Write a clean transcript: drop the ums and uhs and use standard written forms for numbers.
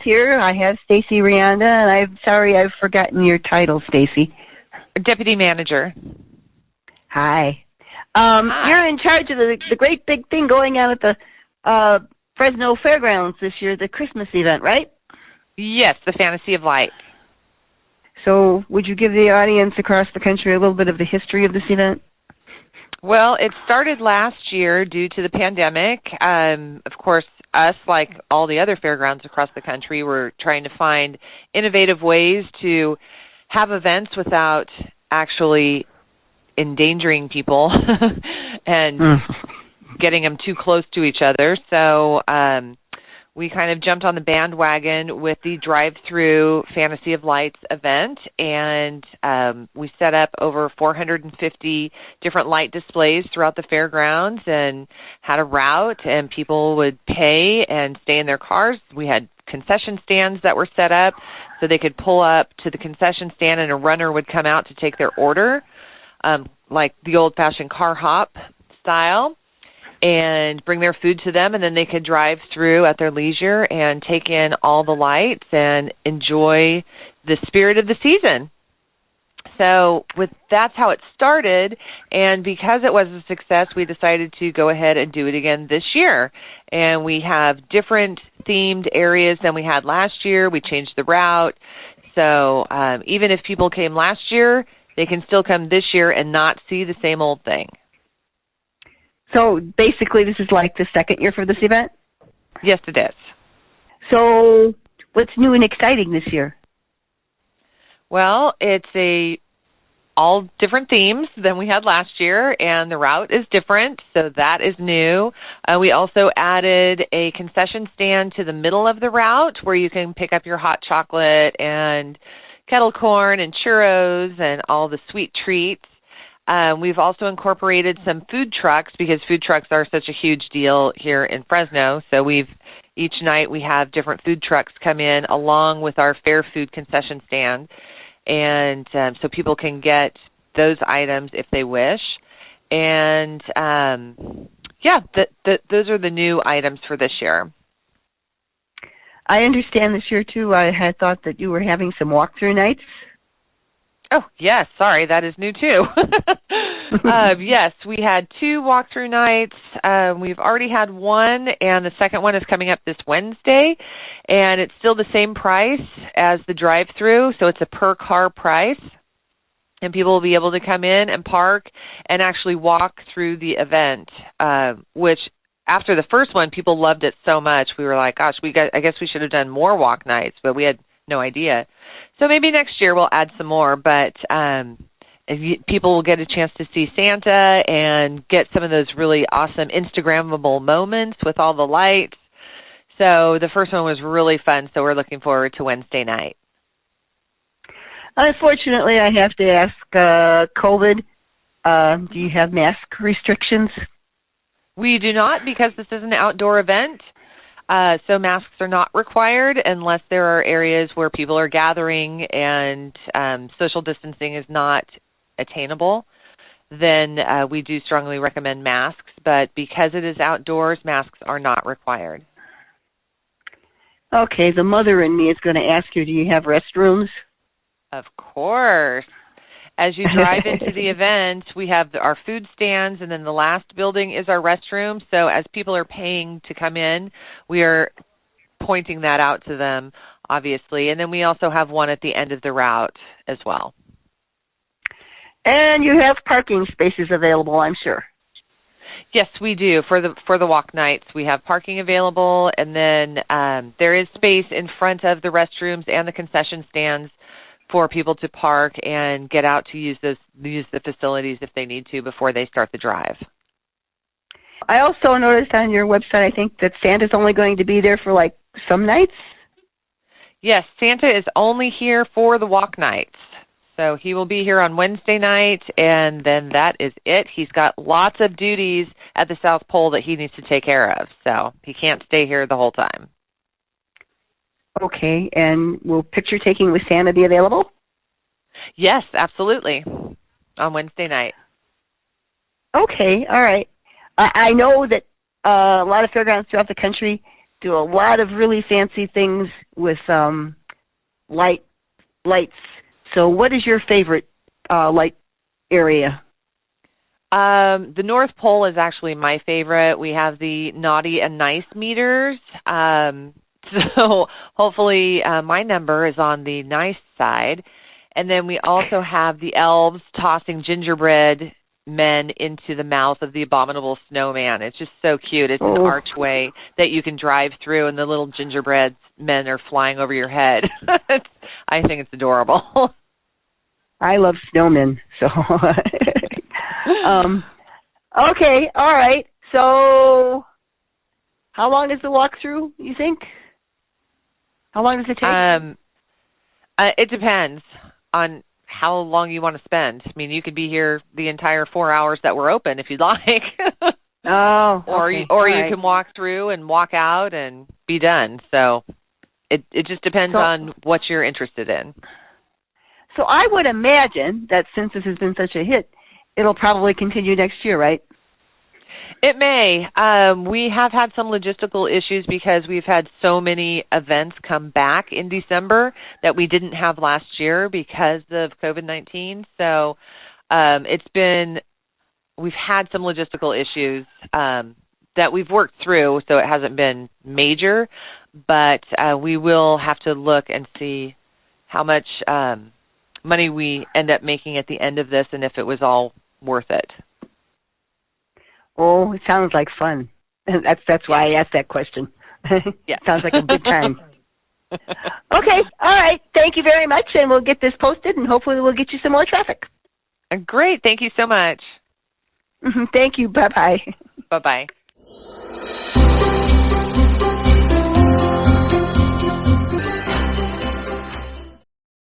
here. I have Stacy Rianda, and I'm sorry I've forgotten your title, Stacy. Deputy Manager. Hi. Hi. You're in charge of the great big thing going on at the Fresno Fairgrounds this year, the Christmas event, right? Yes, the Fantasy of Light. So would you give the audience across the country a little bit of the history of this event? Well, it started last year due to the pandemic. Of course, us, like all the other fairgrounds across the country, were trying to find innovative ways to have events without actually endangering people and getting them too close to each other. So we kind of jumped on the bandwagon with the drive-thru Fantasy of Lights event, and we set up over 450 different light displays throughout the fairgrounds and had a route, and people would pay and stay in their cars. We had concession stands that were set up so they could pull up to the concession stand and a runner would come out to take their order, like the old-fashioned car hop style, and bring their food to them, and then they could drive through at their leisure and take in all the lights and enjoy the spirit of the season. So that's how it started, and because it was a success, we decided to go ahead and do it again this year. And we have different themed areas than we had last year. We changed the route. So even if people came last year, they can still come this year and not see the same old thing. So basically this is like the second year for this event? Yes, it is. So what's new and exciting this year? Well, it's all different themes than we had last year, and the route is different, so that is new. We also added a concession stand to the middle of the route where you can pick up your hot chocolate and kettle corn and churros and all the sweet treats. We've also incorporated some food trucks because food trucks are such a huge deal here in Fresno. So each night we have different food trucks come in along with our fair food concession stand. And so people can get those items if they wish. And, those are the new items for this year. I understand this year, too, I had thought that you were having some walkthrough nights. Oh, yes. Sorry, that is new, too. Yes, we had 2 walkthrough nights. We've already had one, and the second one is coming up this Wednesday. And it's still the same price as the drive-through, so it's a per-car price. And people will be able to come in and park and actually walk through the event, which after the first one, people loved it so much. We were like, gosh, I guess we should have done more walk nights, but we had no idea. So maybe next year we'll add some more, but people will get a chance to see Santa and get some of those really awesome Instagrammable moments with all the lights. So the first one was really fun, so we're looking forward to Wednesday night. Unfortunately, I have to ask, COVID, do you have mask restrictions? We do not, because this is an outdoor event. So masks are not required unless there are areas where people are gathering and social distancing is not attainable. Then we do strongly recommend masks. But because it is outdoors, masks are not required. Okay, the mother in me is going to ask you, do you have restrooms? Of course. As you drive into the event, we have our food stands, and then the last building is our restroom. So as people are paying to come in, we are pointing that out to them, obviously. And then we also have one at the end of the route as well. And you have parking spaces available, I'm sure. Yes, we do. For the walk nights, we have parking available, and then there is space in front of the restrooms and the concession stands for people to park and get out to use the facilities if they need to before they start the drive. I also noticed on your website, I think, that Santa's only going to be there for, like, some nights? Yes, Santa is only here for the walk nights. So he will be here on Wednesday night, and then that is it. He's got lots of duties at the South Pole that he needs to take care of, so he can't stay here the whole time. Okay, and will picture taking with Santa be available? Yes, absolutely, on Wednesday night. Okay, all right. I know that a lot of fairgrounds throughout the country do a lot of really fancy things with lights. So what is your favorite light area? The North Pole is actually my favorite. We have the naughty and nice meters. So hopefully my number is on the nice side. And then we also have the elves tossing gingerbread men into the mouth of the abominable snowman. It's just so cute. It's an archway that you can drive through, and the little gingerbread men are flying over your head. I think it's adorable. I love snowmen, so. Okay, all right. So how long is the walkthrough, you think? How long does it take? It depends on how long you want to spend. I mean, you could be here the entire 4 hours that we're open if you'd like. Oh, okay. Or you can walk through and walk out and be done. So it just depends on what you're interested in. So I would imagine that since this has been such a hit, it'll probably continue next year, right? It may. We have had some logistical issues because we've had so many events come back in December that we didn't have last year because of COVID-19. So we've had some logistical issues that we've worked through, so it hasn't been major, but we will have to look and see how much money we end up making at the end of this and if it was all worth it. Oh, it sounds like fun. That's why I asked that question. Yeah. Sounds like a good time. Okay, all right. Thank you very much, and we'll get this posted, and hopefully we'll get you some more traffic. Great. Thank you so much. Thank you. Bye-bye. Bye-bye.